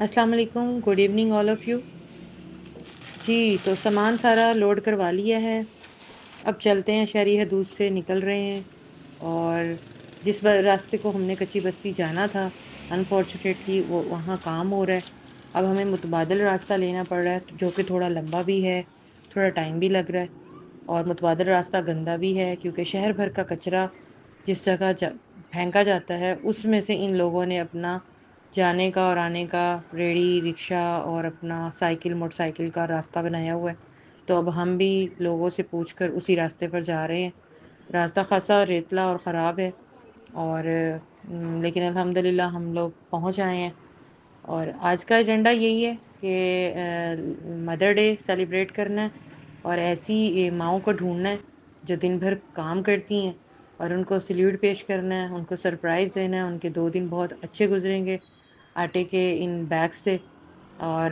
अस्सलाम वालेकुम, good evening all of you. जी, तो सामान सारा लोड करवा लिया है। अब चलते हैं, शहरी हदूद से निकल रहे हैं और जिस रास्ते को हमने कच्ची बस्ती जाना था, अनफॉर्चुनेटली वो वहाँ काम हो रहा है। अब हमें मुतबादल रास्ता लेना पड़ रहा है, जो कि थोड़ा लंबा भी है, थोड़ा टाइम भी लग रहा है और मुतबादल रास्ता गंदा भी है क्योंकि शहर भर का कचरा जिस जगह फेंका जाता है, उसमें से इन लोगों ने अपना जाने का और आने का रेड़ी, रिक्शा और अपना साइकिल, मोटरसाइकिल का रास्ता बनाया हुआ है। तो अब हम भी लोगों से पूछकर उसी रास्ते पर जा रहे हैं। रास्ता खासा रेतला और ख़राब है और लेकिन अल्हम्दुलिल्लाह हम लोग पहुँच आए हैं और आज का एजेंडा यही है कि मदर डे सेलिब्रेट करना है और ऐसी माँओं को ढूँढना है जो दिन भर काम करती हैं और उनको सैल्यूट पेश करना है, उनको सरप्राइज़ देना है। उनके 2 दिन बहुत अच्छे गुज़रेंगे आटे के इन बैग्स से और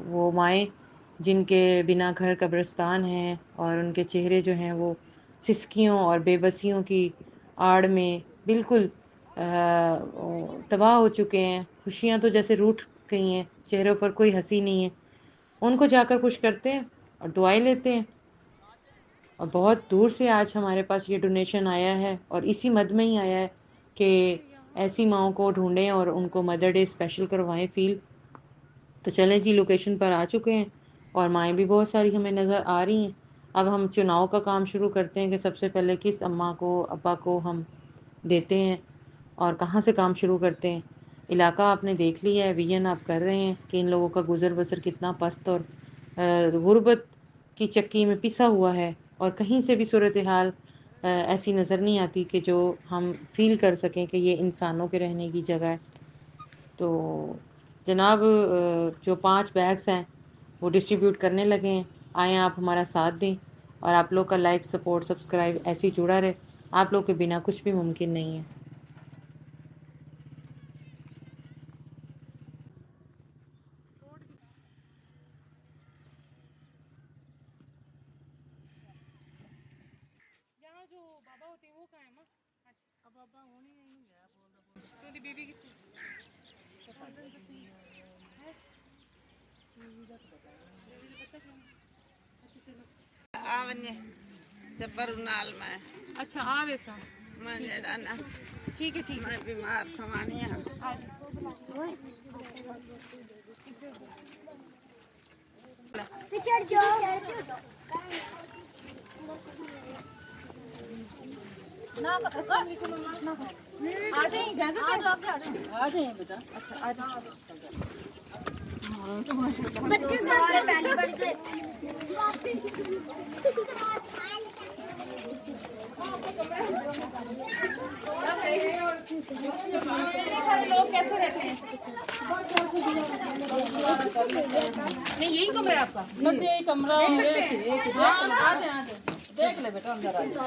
वो माएँ जिनके बिना घर कब्रिस्तान हैं और उनके चेहरे जो हैं वो सिसकियों और बेबसियों की आड़ में बिल्कुल तबाह हो चुके हैं। खुशियाँ तो जैसे रूठ गई हैं, चेहरों पर कोई हँसी नहीं है। उनको जाकर खुश करते हैं और दुआएँ लेते हैं। और बहुत दूर से आज हमारे पास ये डोनेशन आया है और इसी मद में ही आया है कि ऐसी माँओं को ढूँढें और उनको मदर डे स्पेशल करवाएँ फ़ील। तो चलें जी, लोकेशन पर आ चुके हैं और माएँ भी बहुत सारी हमें नज़र आ रही हैं। अब हम चुनाव का काम शुरू करते हैं कि सबसे पहले किस अम्मा को, अब्बा को हम देते हैं और कहाँ से काम शुरू करते हैं। इलाका आपने देख लिया है, विज़न आप कर रहे हैं कि इन लोगों का गुज़र-बसर कितना पस्त और गुर्बत की चक्की में पिसा हुआ है और कहीं से भी सूरत-ए-हाल ऐसी नज़र नहीं आती कि जो हम फ़ील कर सकें कि ये इंसानों के रहने की जगह है। तो जनाब जो 5 बैग्स हैं, वो डिस्ट्रीब्यूट करने लगे हैं। आएँ आप हमारा साथ दें और आप लोग का लाइक, सपोर्ट, सब्सक्राइब ऐसे ही जुड़ा रहे। आप लोग के बिना कुछ भी मुमकिन नहीं है। यहाँ जो बाबा होते हैं वो कहाँ है माँ? अच्छा, अब बाबा होने ही नहीं गया तो उनकी बीबी कितनी है? बीबी का तो पता क्यों? अच्छा चलो। आवन्य जब्बर नाल में अच्छा आ वैसा मैं जेड़ा ना ठीक है ठीक है। मैं बीमार समानिया आ जाओ। चढ़ जाओ ना आ जाइए आ जाइए बेटा अच्छा आ जाइए बच्चे सारे पहले बढ़ गए लोग कैसे रहते हैं? नहीं यही कमरा है आपका? बस यही कमरा है एक हाँ आ जाए देख ले बेटा अंदर आ जा।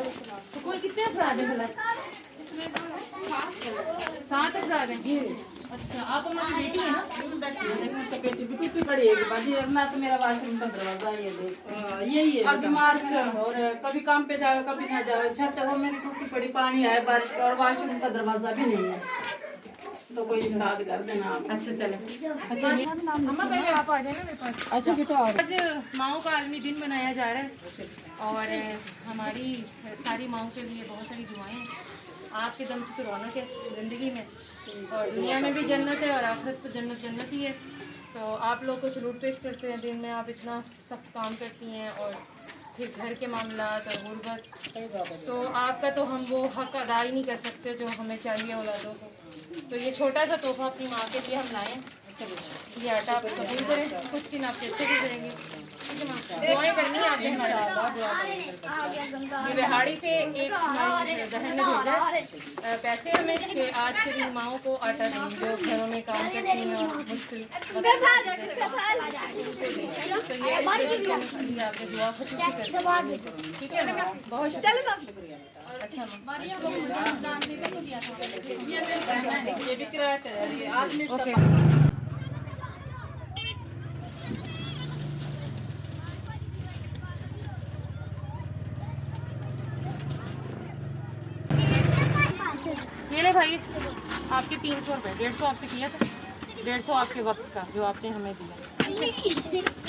तो कोई कितने अफराद हैं भला? 7 अफराद हैं। अच्छा आप हमारी बेटी है ना? देखना तो बेटी भी टूटी पड़ी है बाजी वरना तो मेरा वाशरूम का दरवाजा ये देख यही है और बीमार और कभी काम पे जाओ कभी ना जाओ छत वो मेरी टूटी पड़ी पानी आए बारिश का और वाशरूम का दरवाजा भी नहीं है तो कोई इमदाद कर देना आप। अच्छा चले अच्छा अम्मा पहले आप आ जाए ना मेरे पास। अच्छा बेटा आज माओ का आलमी दिन मनाया जा रहा है और हमारी सारी माओ के लिए बहुत सारी दुआएं हैं। आपके दम से तो रौनक है ज़िंदगी में और दुनिया में भी जन्नत है और आखिरत तो जन्नत जन्नत ही है। तो आप लोग को सलूट पेश करते हैं। दिन में आप इतना सख्त काम करती हैं और फिर घर के मामलात और गुर्बत तो आपका तो हम वो हक अदा ही नहीं कर सकते जो हमें चाहिए औलादों को। तो ये छोटा सा तोहफा अपनी माँ के लिए हम लाए हैं। ये आटा आप कबूल करें, कुछ दिन आपके अच्छे गुजरेंगे। ठीक है माँ, दुआएं करनी है आपने हमारे। ये बिहाड़ी से एक हमारी बहन ने भेजा है पैसे हमें कि आज के दिन माओं को आटा दें जो घरों में काम करती हैं और मुश्किल तो ये आपने दुआ खसूसी कर ठीक है ना? बहुत शुक्रिया। अच्छा ये भी किराया कर आपने इसका ये ले भाई आपके 300 रुपये 150 आपसे किया था 150 आपके वक्त का जो आपने हमें दिया।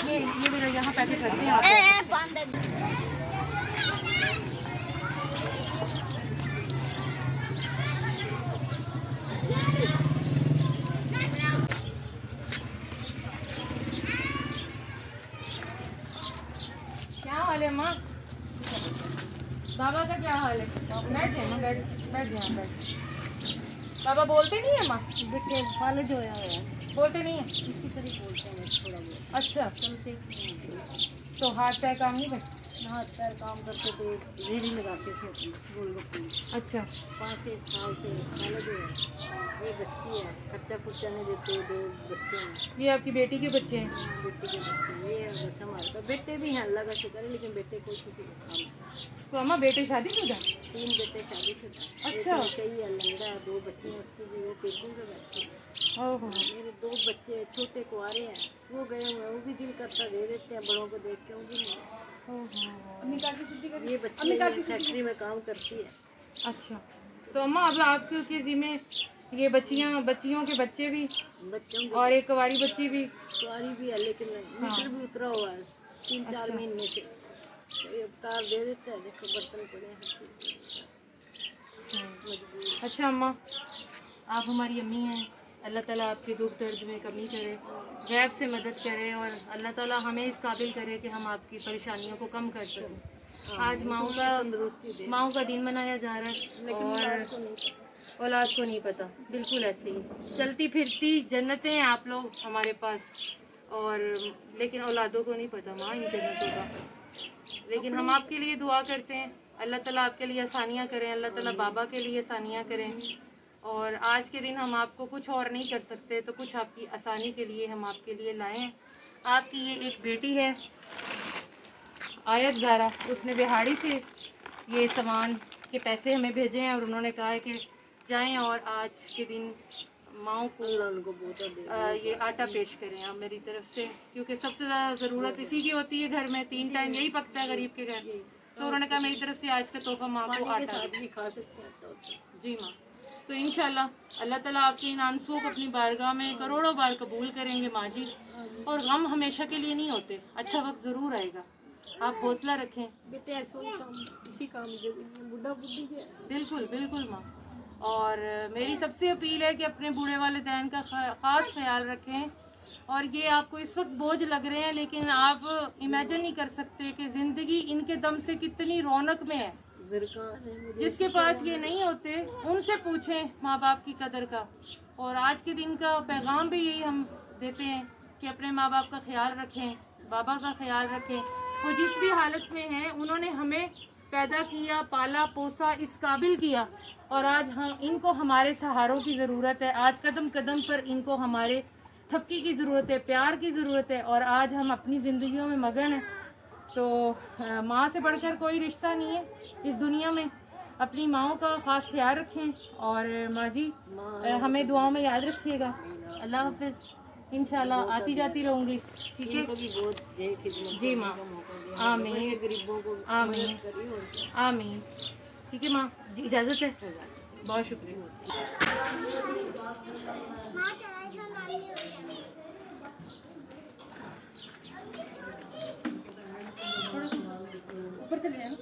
ये मेरे यहाँ पैकेट रखते हैं आप। क्या हाल है माँ? बाबा का क्या हाल है? बैठ जाए माँ, बैठ जाए बैठ। बाबा बोलते नहीं है माँ? बेटे फाले जो है बोलते नहीं है? इसी तरह बोलते हैं थोड़ा बहुत, अच्छा, चलते नहीं। तो हाथ पैर काम नहीं करते? हाथ पैर काम करते थे, रेडी लगाते थे अपनी गोलगप्पे में। अच्छा 5-6 साल से फाले जो है, एक बच्ची है, खर्चा खुर्चा नहीं देते, 2 बच्चे हैं। ये आपकी बेटी के बच्चे हैं? बेटे के बच्चे ये है बस हमारे पास। बेटे भी हैं अल्लाह का शुक्र है, लेकिन बेटे कोई किसी का काम नहीं। तो अम्मा बेटे शादीशुदा? 3 बेटे शादीशुदा। अच्छा। कई है लंगड़ा, 2 बच्चे हैं उसकी भी, वो पेटी पे बैठती है। ओहो, मेरे 2 बच्चे छोटे कुआरे हैं, वो गए हुए हैं, वो भी दिल करता दे देते हैं बड़ों को देख के, वो भी नहीं। ये बच्ची है, फैक्ट्री में काम करती है। अच्छा, तो अम्मा अब आपके ज़िम्मे ये बच्चियों के बच्चे भी बच्चों की और एक कुंवारी बच्ची भी? कुआरी भी है, लेकिन मीटर भी उतरा हुआ है 3-4 अच्छा। महीने से। तो ये अवतार दे देता है, देखो बर्तन पड़े हैं, हर चीज़ मजबूर। अच्छा अम्मा, आप हमारी अम्मी हैं, अल्लाह ताला आपके दुख दर्द में कमी करे, गैब से मदद करे और अल्लाह ताला हमें इस काबिल करे कि हम आपकी परेशानियों को कम कर सकें। आज माओ का दिन मनाया जा रहा है और औलाद को नहीं पता, बिल्कुल ऐसे ही चलती फिरती जन्नतें हैं आप लोग हमारे पास, और लेकिन औलादों को नहीं पता माँ इन जन्नतों का। लेकिन हम आपके लिए दुआ करते हैं, अल्लाह ताला आपके लिए आसानियाँ करें, अल्लाह ताला बाबा के लिए आसानियाँ करें। और आज के दिन हम आपको कुछ और नहीं कर सकते, तो कुछ आपकी आसानी के लिए हम आपके लिए लाए हैं। आपकी ये एक बेटी है आयत ज़ारा, उसने बिहाड़ी से ये सामान के पैसे हमें भेजे हैं और उन्होंने कहा है कि जाएं और आज के दिन माओ को उनको बहुत ये आटा पेश करें आप मेरी तरफ से, क्योंकि सबसे ज़्यादा ज़रूरत इसी की होती है। घर में 3 टाइम यही पकता है गरीब के घर, तो उन्होंने कहा मेरी तरफ से आज का तोहफा माँ को आटा भी खा सकते हैं। जी माँ। तो इंशाल्लाह अल्लाह ताला आपके इन आंसुओं को अपनी बारगाह में करोड़ों बार कबूल करेंगे माँ जी। और गम हमेशा के लिए नहीं होते, अच्छा वक्त ज़रूर आएगा, आप हौसला रखें। बेटे ऐसा ही काम, इसी काम जरूरी बुढ़ा बुढ़ी के। बिल्कुल बिल्कुल माँ। और मेरी सबसे अपील है कि अपने बूढ़े वालिदैन का ख़ास ख्याल रखें। और ये आपको इस वक्त बोझ लग रहे हैं, लेकिन आप इमेजिन नहीं कर सकते कि ज़िंदगी इनके दम से कितनी रौनक में है। जिसके पास ये नहीं होते उनसे पूछें माँ बाप की कदर का। और आज के दिन का पैगाम भी यही हम देते हैं कि अपने माँ बाप का ख्याल रखें, बाबा का ख्याल रखें। वो जिस भी हालत में हैं, उन्होंने हमें पैदा किया, पाला पोसा, इस काबिल किया, और आज हम इनको हमारे सहारों की ज़रूरत है। आज कदम कदम पर इनको हमारे थपकी की ज़रूरत है, प्यार की ज़रूरत है। और आज हम अपनी ज़िंदगियों में मगन हैं। तो माँ से बढ़कर कोई रिश्ता नहीं है इस दुनिया में। अपनी माँओं का ख़ास ख्याल रखें और माँ जी हमें दुआओं में याद रखिएगा। अल्लाह हाफ़िज़। इंशाल्लाह आती जाती रहूँगी, ठीक है जी माँ। आमीन गरीबों को आमीन आमीन। ठीक है माँ जी, इजाज़त है, बहुत शुक्रिया। ऊपर चले जाना।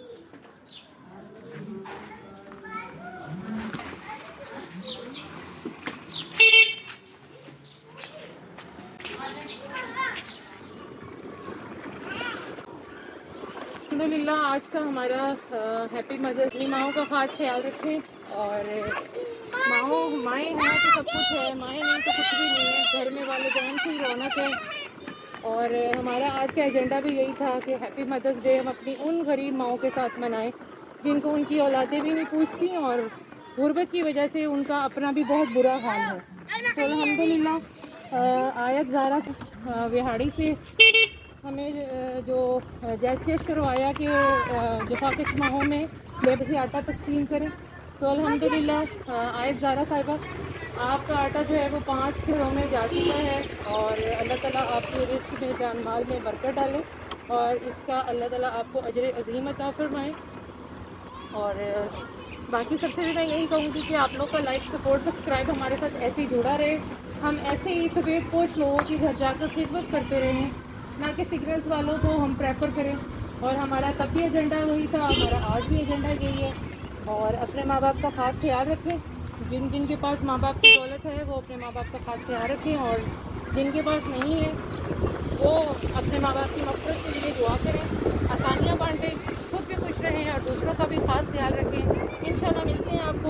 अल्हम्दुलिल्लाह आज का हमारा हैप्पी मदर्स डे। माँओं का ख़ास ख्याल रखें, और माएँ हैं तो सब कुछ है, माएँ नहीं तो कुछ भी नहीं है। घर में वालिदैन से ही रौनक है। और हमारा आज का एजेंडा भी यही था कि हैप्पी मदर्स डे हम अपनी उन गरीब माँओं के साथ मनाएं जिनको उनकी औलादें भी नहीं पूछती और गुर्बत की वजह से उनका अपना भी बहुत बुरा हाल है। तो अल्हम्दुलिल्लाह आयत ज़ारा बिहाड़ी से हमें जो जैसे करवाया कि जफाकश माहों में लेबर से आटा तकसीम करें, तो अल्हम्दुलिल्लाह आयत ज़ारा साहिबा आपका आटा जो है वो 5 घरों में जा चुका है। और अल्लाह ताला आपके रिस्क में, जान माल में बरकत डाले और इसका अल्लाह ताला आपको अजर अज़ीम अता फरमाए। और बाकी सबसे भी मैं यही कहूँगी कि आप लोग का लाइक सपोर्ट सब्सक्राइब हमारे साथ ऐसे ही जुड़ा रहे। हम ऐसे ही सफ़ेद पोश लोगों की घर जाकर खिदमत करते रहें, ना कि सिगरेट्स वालों को हम प्रेफर करें। और हमारा तब भी एजेंडा वही था, हमारा आज भी एजेंडा यही है। और अपने माँ बाप का ख़ास ख्याल रखें। जिन जिन के पास माँ बाप की दौलत है वो अपने माँ बाप का ख़ास ख्याल रखें, और जिनके पास नहीं है वो अपने माँ बाप की मफ़रत के लिए दुआ करें, आसानियाँ बाँटें, खुद भी खुश रहें और दूसरों का भी ख़ास ख्याल रखें। इंशाल्लाह मिलते हैं आपको